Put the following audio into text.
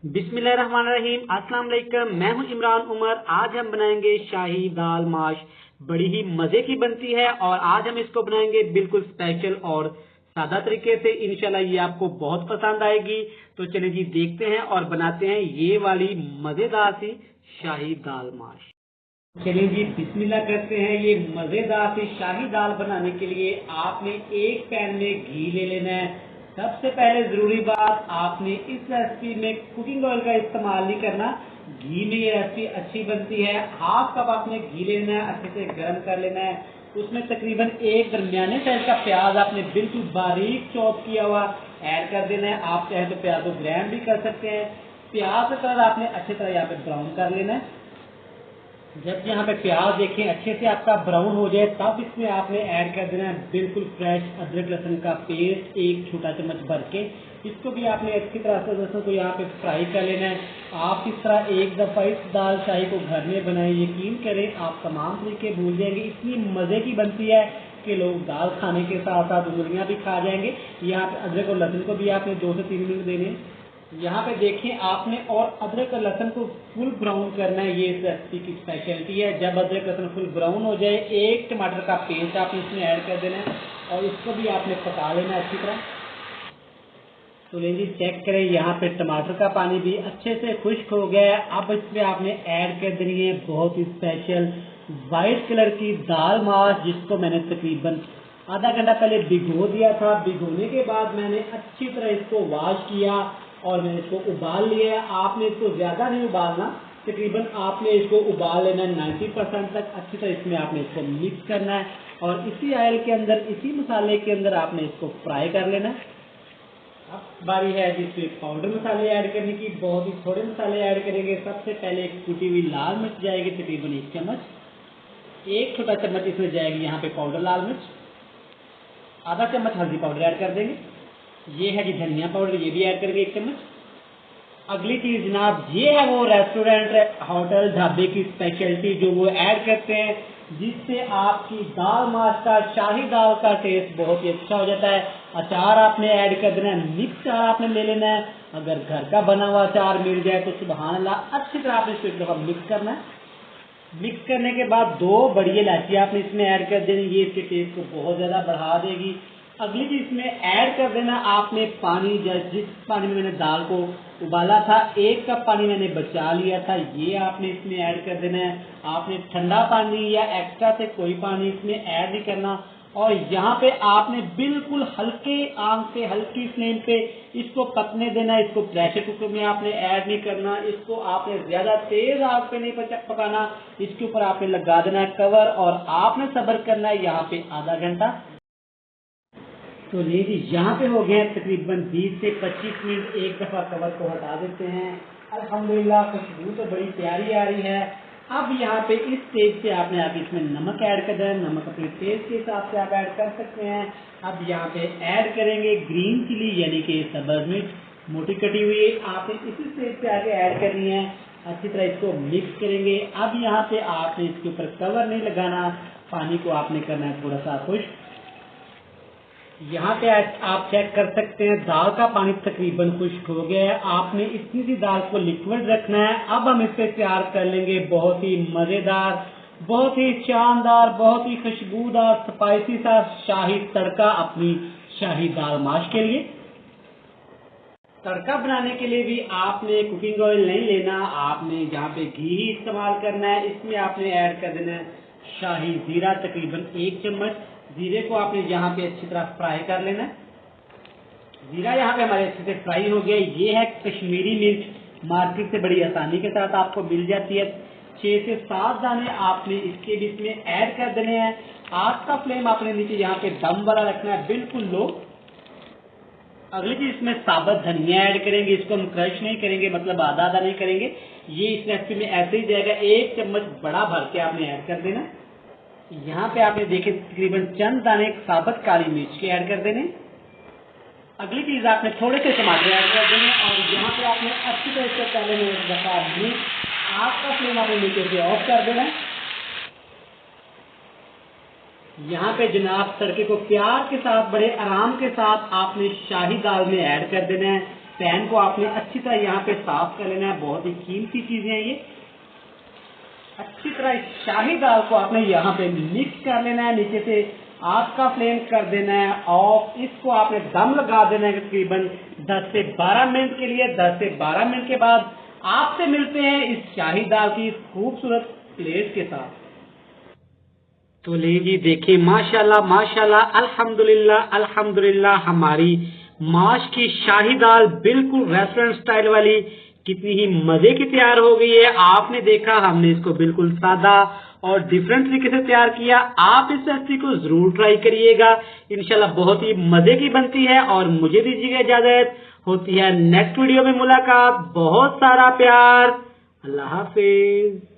बिस्मिल्लाहिर्रहमानिर्रहीम। अस्सलाम वालेकुम। मैं हूं इमरान उमर। आज हम बनाएंगे शाही दाल माश। बड़ी ही मजे की बनती है और आज हम इसको बनाएंगे बिल्कुल स्पेशल और सादा तरीके से। इंशाल्लाह ये आपको बहुत पसंद आएगी। तो चलिए जी देखते हैं और बनाते हैं ये वाली मजेदार सी शाही दाल माश। चलिए जी बिस्मिल्लाह करते हैं। ये मजेदार सी शाही दाल बनाने के लिए आपने एक पैन में घी ले लेना है। सबसे पहले जरूरी बात, आपने इस रेसिपी में कुकिंग ऑयल का इस्तेमाल नहीं करना। घी में ये रेसिपी अच्छी बनती है। हाफ कप आपने घी लेना है, अच्छे से गर्म कर लेना है। उसमें तकरीबन एक दरमियाने साइज का प्याज आपने बिल्कुल बारीक चॉप किया हुआ ऐड कर देना है। आप चाहे तो प्याज को ग्राइंड भी कर सकते हैं। प्याज का कलर आपने अच्छी तरह यहाँ पे ब्राउन कर लेना है। जब यहाँ पे प्याज देखें अच्छे से आपका ब्राउन हो जाए, तब इसमें आपने ऐड कर देना है बिल्कुल फ्रेश अदरक लहसुन का पेस्ट, एक छोटा चम्मच भर के। इसको भी आपने अच्छी तरह से लहसुन को यहाँ पे फ्राई कर लेना है। आप इस तरह एक दफ़ा इस दाल शाही को घर में बनाएं, यकीन करें आप तमाम तरीके भूल जाएंगे। इतनी मज़े की बनती है कि लोग दाल खाने के साथ साथ उंगलियाँ भी खा जाएंगे। यहाँ पे अदरक और लहसुन को भी आपने 2 से 3 मिनट देने। यहाँ पे देखें आपने, और अदरक और लहसुन को फुल ब्राउन करना है। ये इस रेसिपी की स्पेशलिटी है। जब अदरक लहसुन फुल ब्राउन हो जाए, एक टमाटर का पेस्ट आपने इसमें ऐड कर देना है और इसको भी आपने पका लेना है अच्छी तरह। तो लीजिए चेक करें, यहाँ पे टमाटर का पानी भी अच्छे से खुश्क हो गया है। अब इसमें आपने ऐड कर देनी है बहुत ही स्पेशल वाइट कलर की दाल माश, जिसको मैंने तकरीबन आधा घंटा पहले भिगो दिया था। भिगोने के बाद मैंने अच्छी तरह इसको वॉश किया और मैंने इसको उबाल लिया है। आपने इसको ज़्यादा नहीं उबालना, तकरीबन आपने इसको उबाल लेना है 90% तक। अच्छी तरह इसमें आपने इसको मिक्स करना है और इसी ऑयल के अंदर, इसी मसाले के अंदर आपने इसको फ्राई कर लेना है। अब बारी है जिसमें पाउडर मसाले ऐड करने की। बहुत ही थोड़े मसाले ऐड करेंगे। सबसे पहले एक कुटी हुई लाल मिर्च जाएगी तकरीबन 1 चम्मच। एक छोटा चम्मच इसमें जाएगी यहाँ पे पाउडर लाल मिर्च। आधा चम्मच हल्दी पाउडर ऐड कर देंगे। ये है जी धनिया पाउडर, ये भी ऐड करेंगे 1 चम्मच। अगली चीज जनाब, ये है वो रेस्टोरेंट होटल ढाबे की स्पेशलिटी जो वो ऐड करते हैं, जिससे आपकी दाल माश का, शाही दाल का टेस्ट बहुत ही अच्छा हो जाता है। अचार आपने ऐड कर देना है, मिक्स अचार आपने ले लेना है। अगर घर का बना हुआ अचार मिल जाए तो सुभान अल्लाह, अच्छी तरह आपने इसको एक दफा मिक्स करना है। मिक्स करने के बाद 2 बड़ी इलायची आपने इसमें ऐड कर देनी, ये इसके टेस्ट को बहुत ज़्यादा बढ़ा देगी। अगली चीज इसमें ऐड कर देना आपने पानी। जिस पानी में मैंने दाल को उबाला था, 1 कप पानी मैंने बचा लिया था, ये आपने इसमें ऐड कर देना है। आपने ठंडा पानी या एक्स्ट्रा से कोई पानी इसमें ऐड नहीं करना। और यहाँ पे आपने बिल्कुल हल्के आंच पे, हल्की फ्लेम पे इसको पकने देना। इसको प्रेशर कुकर में आपने ऐड नहीं करना। इसको आपने ज्यादा तेज आग पे नहीं पकाना। इसके ऊपर आपने लगा देना है कवर और आपने सब्र करना है यहाँ पे आधा घंटा। तो लीजिए यहाँ पे हो गए तकरीबन 20 से 25 मिनट। एक दफा कवर को हटा देते हैं। अल्हम्दुलिल्लाह खुशबू तो बड़ी प्यारी आ रही है। अब यहाँ पे इस स्टेज पे आपने आगे इसमें नमक ऐड कर देना। नमक अपने टेस्ट के हिसाब से आप ऐड कर सकते हैं। अब यहाँ पे ऐड करेंगे ग्रीन चिली, यानी कि सब्ज मिर्च मोटी कटी हुई। आपने इसी स्टेज पे आगे ऐड करनी है। अच्छी तरह इसको मिक्स करेंगे। अब यहाँ पे आपने इसके ऊपर कवर नहीं लगाना। पानी को आपने करना है थोड़ा सा खुश्क। यहाँ पे आप चेक कर सकते हैं दाल का पानी तकरीबन खुश्क हो गया है। आपने इतनी सी दाल को लिक्विड रखना है। अब हम इस पे तैयार कर लेंगे बहुत ही मजेदार, बहुत ही शानदार, बहुत ही खुशबूदार स्पाइसी सा शाही तड़का अपनी शाही दाल माश के लिए। तड़का बनाने के लिए भी आपने कुकिंग ऑयल नहीं लेना, आपने जहाँ पे घी ही इस्तेमाल करना है। इसमें आपने ऐड कर देना है शाही जीरा, तकरीबन 1 चम्मच। जीरे को आपने यहाँ पे अच्छी तरह फ्राई कर लेना है। जीरा यहाँ पे हमारे अच्छे से फ्राई हो गया। ये है कश्मीरी मिर्च, मार्केट से बड़ी आसानी के साथ आपको मिल जाती है। 6 से 7 दाने आपने इसके भी इसमें ऐड कर देने हैं। आग का फ्लेम आपने नीचे यहाँ पे दम वाला रखना है, बिल्कुल लो। अगली चीज इसमें साबुत धनिया ऐड करेंगे। इसको हम क्रश नहीं करेंगे, मतलब आधा आधा नहीं करेंगे। ये इस रेसिपी में ऐसे ही जाएगा। 1 चम्मच बड़ा भर के आपने ऐड कर देना। यहाँ पे आपने देखे तकरीबन चंद दाने साबुत काली मिर्च के ऐड कर देने। अगली चीज आपने थोड़े से टमाटर ऐड कर देने और यहाँ पे आपने अच्छी तरह से पहले में एक दफा आग का फ्लेम आपने नीचे से ऑफ कर देना। यहाँ पे जनाब तड़के को प्यार के साथ, बड़े आराम के साथ आपने शाही दाल में ऐड कर देना है। पैन को आपने अच्छी तरह यहाँ पे साफ कर लेना है। बहुत ही कीमती चीजें हैं ये। अच्छी तरह इस शाही दाल को आपने यहाँ पे मिक्स कर लेना है। नीचे से आग का फ्लेम कर देना है और इसको आपने दम लगा देना है तकरीबन 10 से 12 मिनट के लिए। 10 से 12 मिनट के बाद आपसे मिलते हैं इस शाही दाल की खूबसूरत प्लेट के साथ। तो लीजिए देखिए, माशाल्लाह माशाल्लाह, अल्हम्दुलिल्लाह अल्हम्दुलिल्लाह, हमारी माश की शाही दाल बिल्कुल रेस्टोरेंट स्टाइल वाली कितनी ही मजे की तैयार हो गई है। आपने देखा, हमने इसको बिल्कुल सादा और डिफरेंट तरीके से तैयार किया। आप इस रेसिपी को जरूर ट्राई करिएगा, इंशाल्लाह बहुत ही मजे की बनती है। और मुझे दीजिएगा इजाजत, होती है नेक्स्ट वीडियो में मुलाकात। बहुत सारा प्यार, अल्लाह हाफिज।